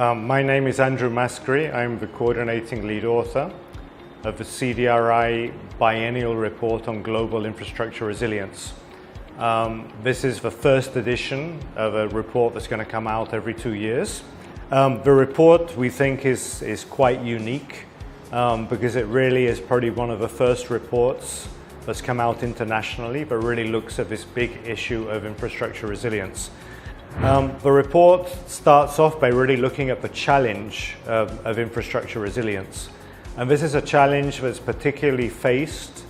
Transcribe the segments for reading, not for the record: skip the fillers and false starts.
My name is Andrew Mascari. I'm the coordinating lead author of the Cdri Biennial Report on Global Infrastructure Resilience. This is the first edition of a report that's going to come out every 2 years. The report we think is quite unique because it really is probably one of the first reports that's come out internationally but really looks at this big issue of infrastructure resilience. The report starts off by really looking at the challenge of infrastructure resilience. And this is a challenge that's particularly faced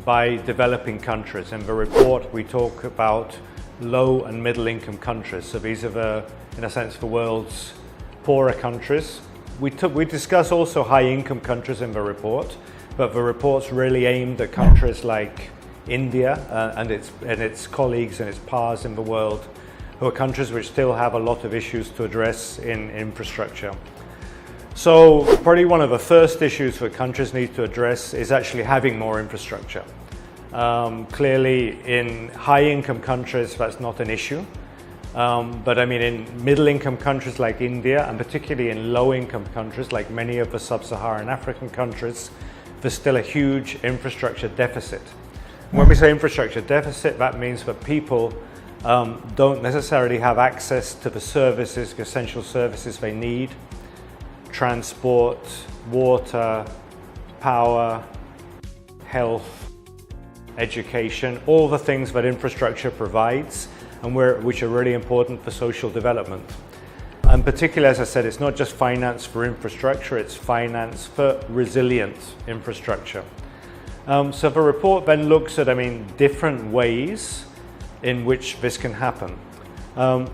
by developing countries. In the report, we talk about low and middle income countries. So these are, in a sense, the world's poorer countries. We discuss also high income countries in the report, but the report's really aimed at countries like India and its colleagues and its pars in the world, who are countries which still have a lot of issues to address in infrastructure. So probably one of the first issues that countries need to address is actually having more infrastructure. Clearly in high income countries that's not an issue, but I mean in middle income countries like India and particularly in low income countries like many of the sub-Saharan African countries, there's still a huge infrastructure deficit. When we say infrastructure deficit, that means that people don't necessarily have access to the services, essential services they need: transport, water, power, health, education, all the things that infrastructure provides and which are really important for social development. And particularly, as I said, it's not just finance for infrastructure, it's finance for resilient infrastructure. So the report then looks at, different ways in which this can happen.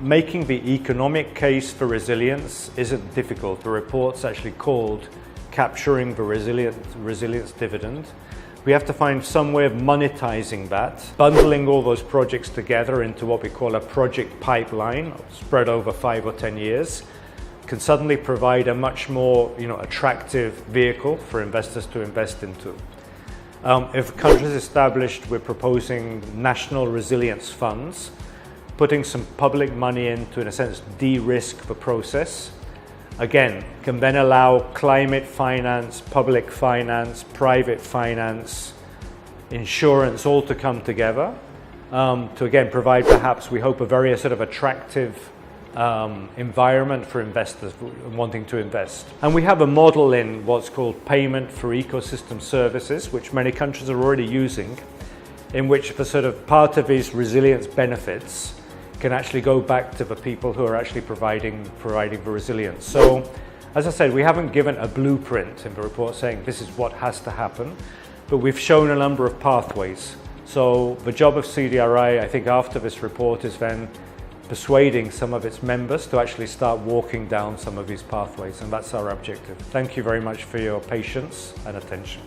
Making the economic case for resilience isn't difficult. The report's actually called Capturing the Resilience Dividend. We have to find some way of monetizing that, bundling all those projects together into what we call a project pipeline spread over 5 or 10 years, can suddenly provide a much more attractive vehicle for investors to invest into. If countries established, we're proposing national resilience funds, putting some public money in to, in a sense, de-risk the process. Again, can then allow climate finance, public finance, private finance, insurance all to come together to again provide, perhaps we hope, a very sort of attractive environment for investors wanting to invest. And we have a model in what's called payment for ecosystem services, which many countries are already using, in which the sort of part of these resilience benefits can actually go back to the people who are actually providing the resilience. So, as I said, we haven't given a blueprint in the report saying this is what has to happen, but we've shown a number of pathways. So the job of Cdri, I think, after this report is then persuading some of its members to actually start walking down some of these pathways, and that's our objective. Thank you very much for your patience and attention.